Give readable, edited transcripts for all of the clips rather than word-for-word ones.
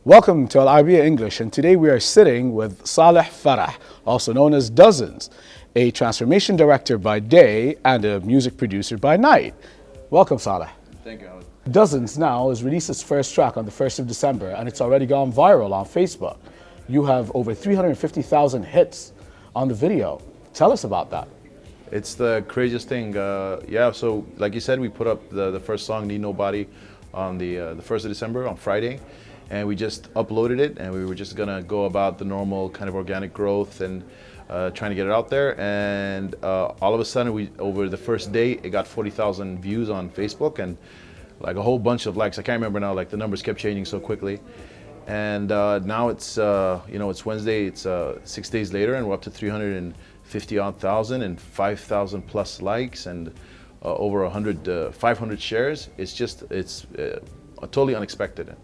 Welcome to Arabiya English, and today we are sitting with Saleh Farah, also known as Dozens, a transformation director by day and a music producer by night. Welcome, Saleh. Thank you, Alex. Dozens now has released its first track on the 1st of December, and it's already gone viral on Facebook. You have over 350,000 hits on the video. Tell us about that. It's the craziest thing. So like you said, we put up the first song, Need Nobody, on the 1st of December, on Friday. And we just uploaded it, and we were just gonna go about the normal kind of organic growth and trying to get it out there. And all of a sudden, over the first day, it got 40,000 views on Facebook and like a whole bunch of likes. I can't remember now, like the numbers kept changing so quickly. And now it's it's Wednesday. It's 6 days later, and we're up to 350 odd thousand and 5,000 plus likes and over 500 shares. It's totally unexpected.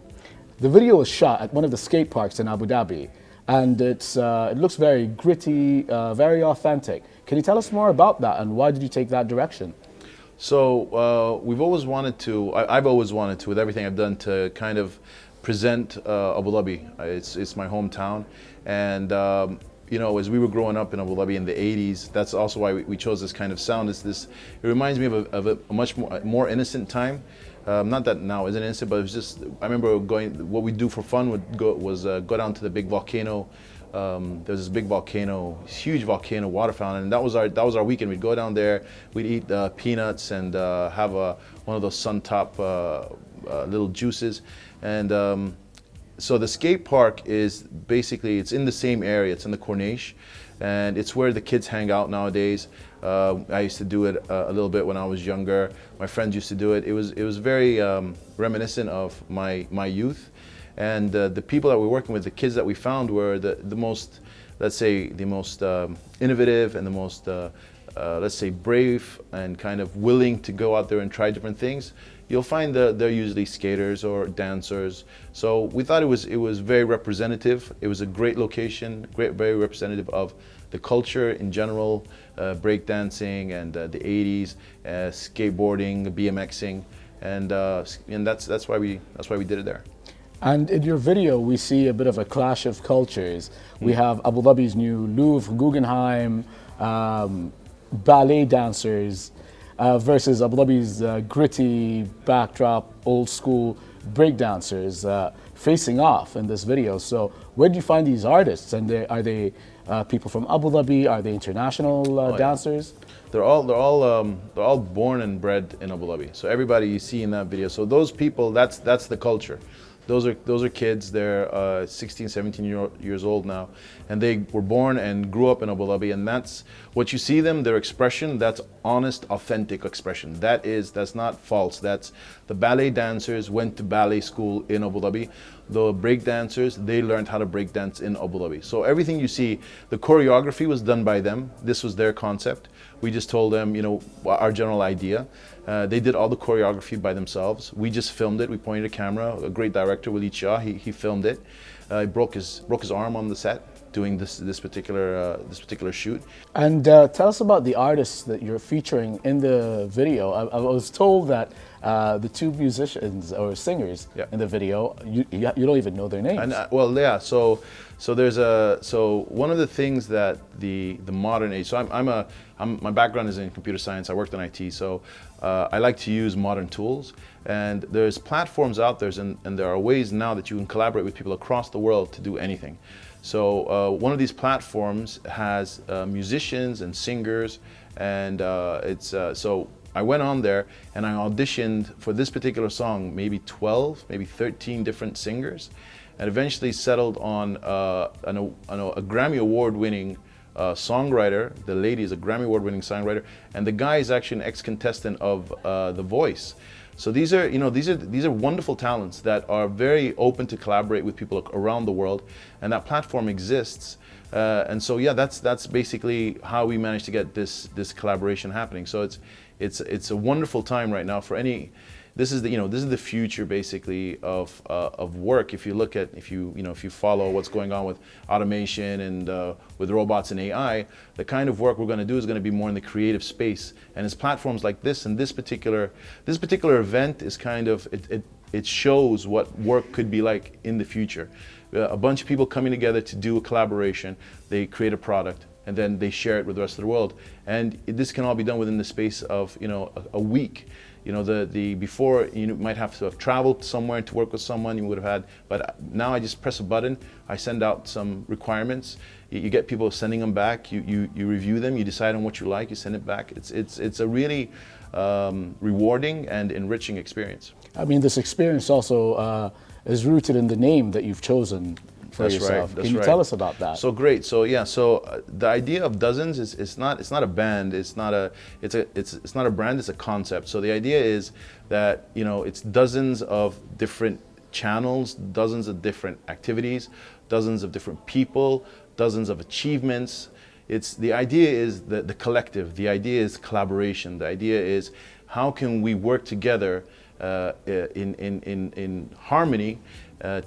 The video was shot at one of the skate parks in Abu Dhabi, and it looks very gritty, very authentic. Can you tell us more about that, and why did you take that direction? So we've always wanted to, I've always wanted to, with everything I've done, to kind of present Abu Dhabi. It's my hometown, and as we were growing up in Abu Dhabi in the 80s, that's also why we chose this kind of sound. It reminds me of a much more innocent time. Not that now isn't innocent, but it was just, I remember what we do for fun was go down to the big volcano. There's this big volcano, huge volcano water fountain, and that was our weekend. We'd go down there, we'd eat peanuts and have one of those Suntop little juices. And so the skate park is basically, it's in the same area. It's in the Corniche, and it's where the kids hang out nowadays. I used to do it a little bit when I was younger. My friends used to do it. It was very reminiscent of my youth, and the people that we're working with, the kids that we found, were the most, let's say, the most innovative and the most, let's say, brave and kind of willing to go out there and try different things. You'll find that they're usually skaters or dancers. So we thought it was very representative. It was a great location, very representative of the culture in general, breakdancing and the 80s, skateboarding, BMXing, and that's why we did it there. And in your video, we see a bit of a clash of cultures. We have Abu Dhabi's new Louvre, Guggenheim, ballet dancers, versus Abu Dhabi's gritty backdrop, old school breakdancers facing off in this video. So where do you find these artists? And are they people from Abu Dhabi? Are they international dancers? They're all born and bred in Abu Dhabi. So everybody you see in that video. So those people, that's the culture. Those are kids. They're 16, 17 years old now, and they were born and grew up in Abu Dhabi. And that's what you see them. Their expression. That's honest, authentic expression. That's not false. That's the ballet dancers went to ballet school in Abu Dhabi. The break dancers, they learned how to break dance in Abu Dhabi. So everything you see, the choreography was done by them. This was their concept. We just told them, our general idea. They did all the choreography by themselves. We just filmed it. We pointed a camera. A great director, Walid Shah, he filmed it. He broke his arm on the set doing this particular shoot. And tell us about the artists that you're featuring in the video. I was told that the two musicians or singers in the video, you don't even know their names. And, so one of the things that the modern age. So my background is in computer science. I worked in IT, so I like to use modern tools. And there's platforms out there, and there are ways now that you can collaborate with people across the world to do anything. So one of these platforms has musicians and singers, and so I went on there and I auditioned for this particular song, maybe 12, maybe 13 different singers, and eventually settled on a Grammy Award-winning songwriter. The lady is a Grammy Award-winning songwriter, and the guy is actually an ex-contestant of The Voice. So these are wonderful talents that are very open to collaborate with people around the world, and that platform exists. And so that's basically how we managed to get this collaboration happening. So it's a wonderful time right now for any. This is the future basically of work. If you follow what's going on with automation and with robots and AI, the kind of work we're going to do is going to be more in the creative space. And it's platforms like this, and this particular event is kind of it shows what work could be like in the future. A bunch of people coming together to do a collaboration, they create a product, and then they share it with the rest of the world. And this can all be done within the space of, you know, a week. You know, the before you might have to have traveled somewhere to work with someone you would have had, but now I just press a button, I send out some requirements, you get people sending them back, you review them, you decide on what you like, you send it back. It's a really rewarding and enriching experience. I mean, this experience also is rooted in the name that you've chosen for That's yourself. right. That's Can you right. tell us about that? So great. So yeah. So the idea of Dozens is it's not a band. It's not a brand. It's a concept. So the idea is that, you know, it's dozens of different channels, dozens of different activities, dozens of different people, dozens of achievements. The idea is the collective. The idea is collaboration. The idea is how can we work together in harmony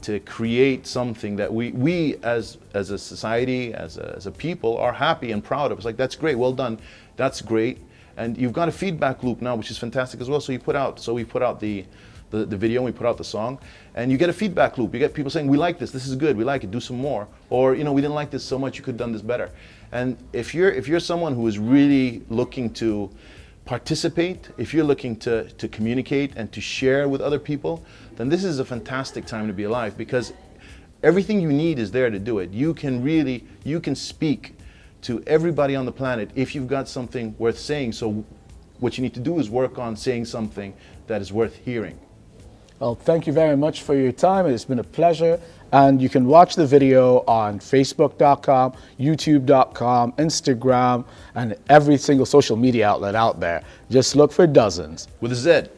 to create something that we as a society, as a people, are happy and proud of. It's like, that's great, well done, that's great. And you've got a feedback loop now, which is fantastic as well. So we put out the video, and we put out the song, and you get a feedback loop. You get people saying, we like this is good, we like it, do some more. Or, you know, we didn't like this so much, you could have done this better. And if you're someone who is really looking to participate, if you're looking to communicate and to share with other people, then this is a fantastic time to be alive, because everything you need is there to do it. You can speak to everybody on the planet if you've got something worth saying. So what you need to do is work on saying something that is worth hearing. Well, thank you very much for your time. It's been a pleasure. And you can watch the video on Facebook.com, YouTube.com, Instagram, and every single social media outlet out there. Just look for Dozens. With a Z.